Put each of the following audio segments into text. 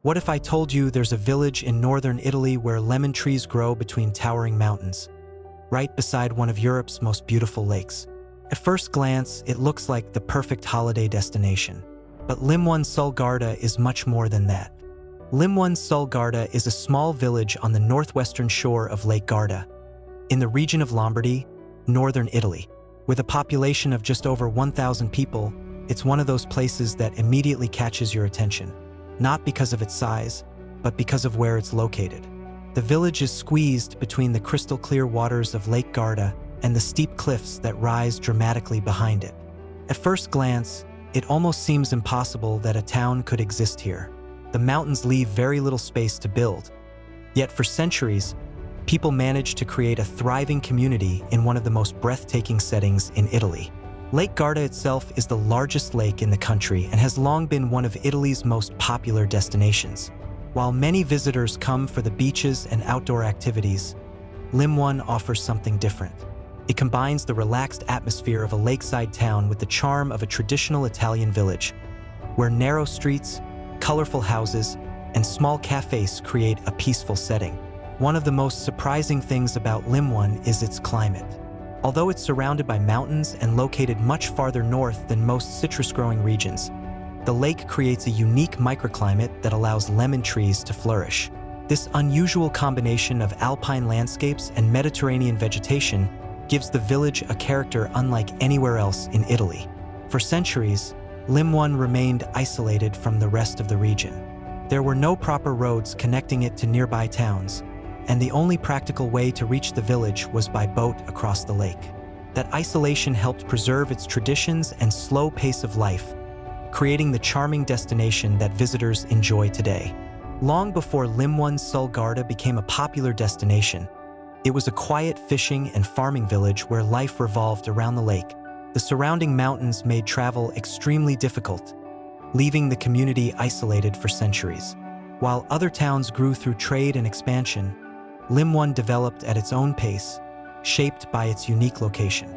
What if I told you there's a village in northern Italy where lemon trees grow between towering mountains, right beside one of Europe's most beautiful lakes? At first glance, it looks like the perfect holiday destination. But Limone sul Garda is much more than that. Limone sul Garda is a small village on the northwestern shore of Lake Garda, in the region of Lombardy, northern Italy. With a population of just over 1,000 people, it's one of those places that immediately catches your attention. Not because of its size, but because of where it's located. The village is squeezed between the crystal-clear waters of Lake Garda and the steep cliffs that rise dramatically behind it. At first glance, it almost seems impossible that a town could exist here. The mountains leave very little space to build. Yet for centuries, people managed to create a thriving community in one of the most breathtaking settings in Italy. Lake Garda itself is the largest lake in the country and has long been one of Italy's most popular destinations. While many visitors come for the beaches and outdoor activities, Limone offers something different. It combines the relaxed atmosphere of a lakeside town with the charm of a traditional Italian village, where narrow streets, colorful houses, and small cafes create a peaceful setting. One of the most surprising things about Limone is its climate. Although it's surrounded by mountains and located much farther north than most citrus-growing regions, the lake creates a unique microclimate that allows lemon trees to flourish. This unusual combination of alpine landscapes and Mediterranean vegetation gives the village a character unlike anywhere else in Italy. For centuries, Limone remained isolated from the rest of the region. There were no proper roads connecting it to nearby towns, and the only practical way to reach the village was by boat across the lake. That isolation helped preserve its traditions and slow pace of life, creating the charming destination that visitors enjoy today. Long before Limone sul Garda became a popular destination, it was a quiet fishing and farming village where life revolved around the lake. The surrounding mountains made travel extremely difficult, leaving the community isolated for centuries. While other towns grew through trade and expansion, Limone developed at its own pace, shaped by its unique location.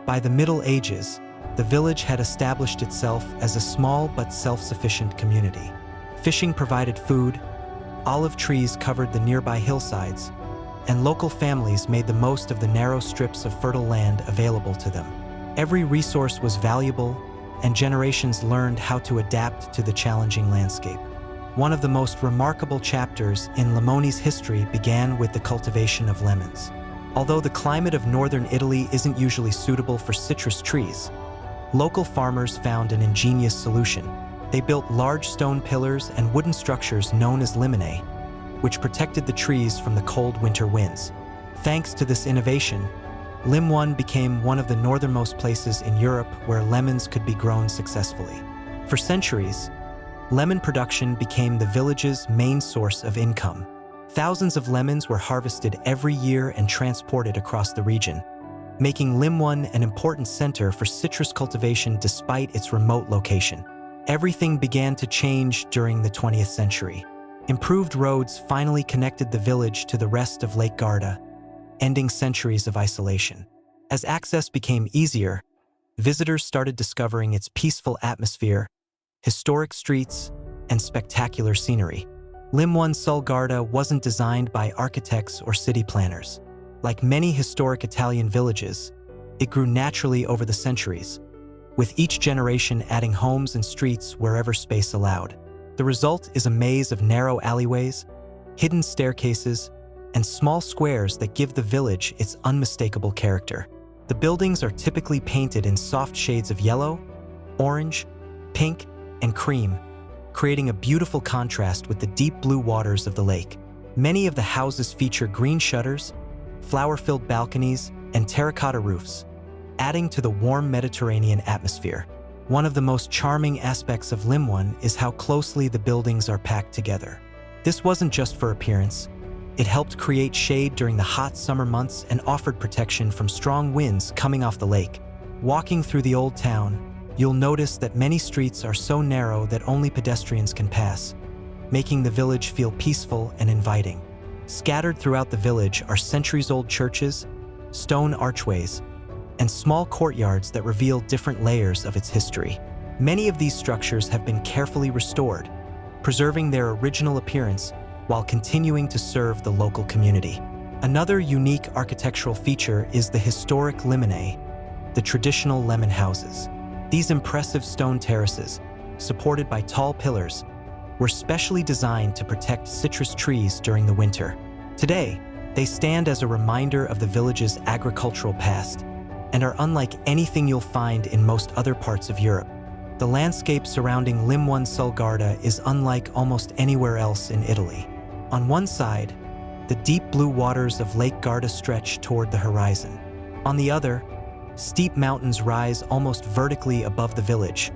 By the Middle Ages, the village had established itself as a small but self-sufficient community. Fishing provided food, olive trees covered the nearby hillsides, and local families made the most of the narrow strips of fertile land available to them. Every resource was valuable, and generations learned how to adapt to the challenging landscape. One of the most remarkable chapters in Limone's history began with the cultivation of lemons. Although the climate of northern Italy isn't usually suitable for citrus trees, local farmers found an ingenious solution. They built large stone pillars and wooden structures known as limonee, which protected the trees from the cold winter winds. Thanks to this innovation, Limone became one of the northernmost places in Europe where lemons could be grown successfully. For centuries, lemon production became the village's main source of income. Thousands of lemons were harvested every year and transported across the region, making Limone an important center for citrus cultivation despite its remote location. Everything began to change during the 20th century. Improved roads finally connected the village to the rest of Lake Garda, ending centuries of isolation. As access became easier, visitors started discovering its peaceful atmosphere, historic streets, and spectacular scenery. Limone sul Garda wasn't designed by architects or city planners. Like many historic Italian villages, it grew naturally over the centuries, with each generation adding homes and streets wherever space allowed. The result is a maze of narrow alleyways, hidden staircases, and small squares that give the village its unmistakable character. The buildings are typically painted in soft shades of yellow, orange, pink, and cream, creating a beautiful contrast with the deep blue waters of the lake. Many of the houses feature green shutters, flower-filled balconies, and terracotta roofs, adding to the warm Mediterranean atmosphere. One of the most charming aspects of Limone is how closely the buildings are packed together. This wasn't just for appearance. It helped create shade during the hot summer months and offered protection from strong winds coming off the lake. Walking through the old town, you'll notice that many streets are so narrow that only pedestrians can pass, making the village feel peaceful and inviting. Scattered throughout the village are centuries-old churches, stone archways, and small courtyards that reveal different layers of its history. Many of these structures have been carefully restored, preserving their original appearance while continuing to serve the local community. Another unique architectural feature is the historic limonene, the traditional lemon houses. These impressive stone terraces, supported by tall pillars, were specially designed to protect citrus trees during the winter. Today, they stand as a reminder of the village's agricultural past and are unlike anything you'll find in most other parts of Europe. The landscape surrounding Lake Garda is unlike almost anywhere else in Italy. On one side, the deep blue waters of Lake Garda stretch toward the horizon. On the other, steep mountains rise almost vertically above the village,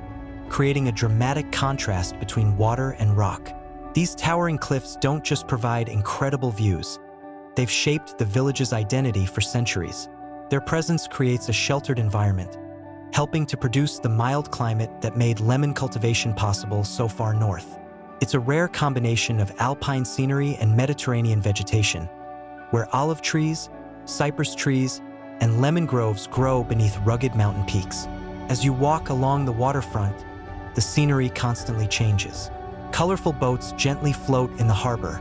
creating a dramatic contrast between water and rock. These towering cliffs don't just provide incredible views, they've shaped the village's identity for centuries. Their presence creates a sheltered environment, helping to produce the mild climate that made lemon cultivation possible so far north. It's a rare combination of alpine scenery and Mediterranean vegetation, where olive trees, cypress trees, and lemon groves grow beneath rugged mountain peaks. As you walk along the waterfront, the scenery constantly changes. Colorful boats gently float in the harbor,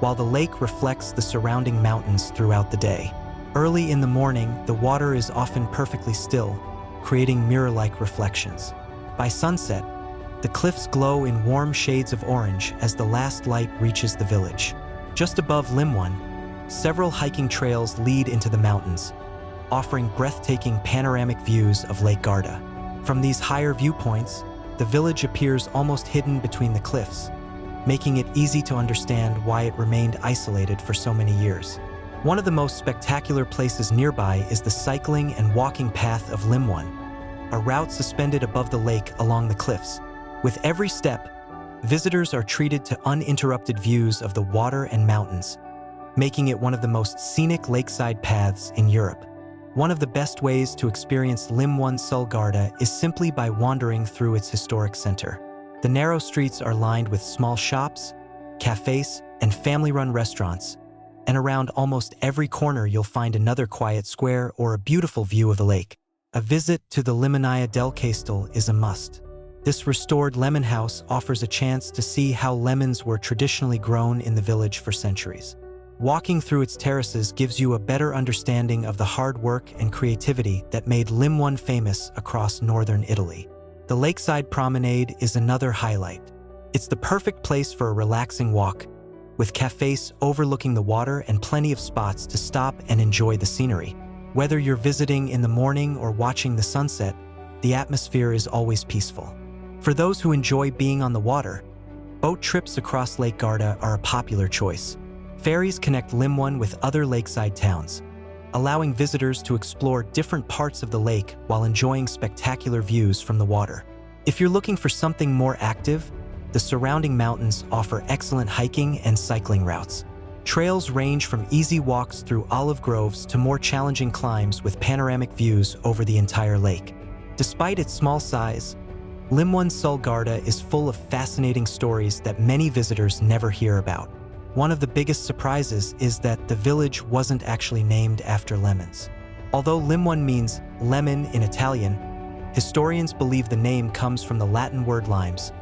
while the lake reflects the surrounding mountains throughout the day. Early in the morning, the water is often perfectly still, creating mirror-like reflections. By sunset, the cliffs glow in warm shades of orange as the last light reaches the village. Just above Limwan, several hiking trails lead into the mountains, offering breathtaking panoramic views of Lake Garda. From these higher viewpoints, the village appears almost hidden between the cliffs, making it easy to understand why it remained isolated for so many years. One of the most spectacular places nearby is the cycling and walking path of Limwan, a route suspended above the lake along the cliffs. With every step, visitors are treated to uninterrupted views of the water and mountains, making it one of the most scenic lakeside paths in Europe. One of the best ways to experience Limwan Garda is simply by wandering through its historic center. The narrow streets are lined with small shops, cafes, and family-run restaurants, and around almost every corner you'll find another quiet square or a beautiful view of the lake. A visit to the Limonaya del Castel is a must. This restored lemon house offers a chance to see how lemons were traditionally grown in the village for centuries. Walking through its terraces gives you a better understanding of the hard work and creativity that made Limwan famous across northern Italy. The lakeside promenade is another highlight. It's the perfect place for a relaxing walk, with cafes overlooking the water and plenty of spots to stop and enjoy the scenery. Whether you're visiting in the morning or watching the sunset, the atmosphere is always peaceful. For those who enjoy being on the water, boat trips across Lake Garda are a popular choice. Ferries connect Limwan with other lakeside towns, allowing visitors to explore different parts of the lake while enjoying spectacular views from the water. If you're looking for something more active, the surrounding mountains offer excellent hiking and cycling routes. Trails range from easy walks through olive groves to more challenging climbs with panoramic views over the entire lake. Despite its small size, Limwan Garda is full of fascinating stories that many visitors never hear about. One of the biggest surprises is that the village wasn't actually named after lemons. Although Limwan means lemon in Italian, historians believe the name comes from the Latin word limes,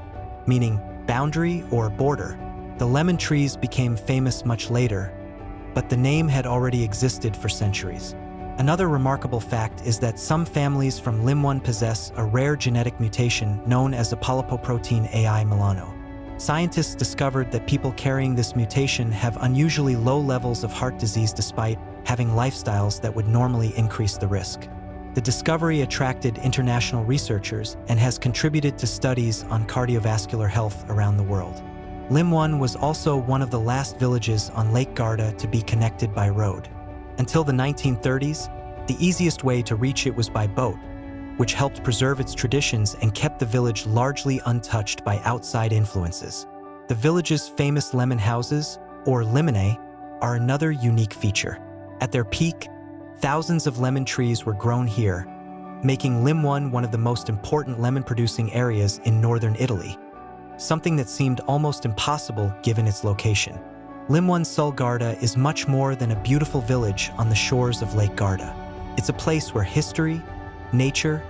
meaning boundary or border. The lemon trees became famous much later, but the name had already existed for centuries. Another remarkable fact is that some families from Limwan possess a rare genetic mutation known as apolipoprotein AI Milano. Scientists discovered that people carrying this mutation have unusually low levels of heart disease despite having lifestyles that would normally increase the risk. The discovery attracted international researchers and has contributed to studies on cardiovascular health around the world. Limwan was also one of the last villages on Lake Garda to be connected by road. Until the 1930s, the easiest way to reach it was by boat, which helped preserve its traditions and kept the village largely untouched by outside influences. The village's famous lemon houses, or limonene, are another unique feature. At their peak, thousands of lemon trees were grown here, making Limwan one of the most important lemon-producing areas in northern Italy, something that seemed almost impossible given its location. Limwan Garda is much more than a beautiful village on the shores of Lake Garda. It's a place where history, nature,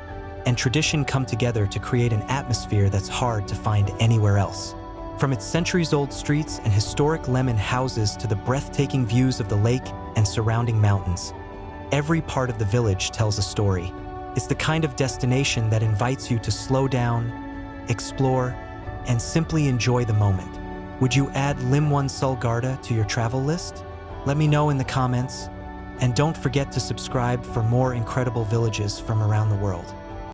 and tradition come together to create an atmosphere that's hard to find anywhere else. From its centuries-old streets and historic lemon houses to the breathtaking views of the lake and surrounding mountains, every part of the village tells a story. It's the kind of destination that invites you to slow down, explore, and simply enjoy the moment. Would you add Lake Garda to your travel list? Let me know in the comments, and don't forget to subscribe for more incredible villages from around the world.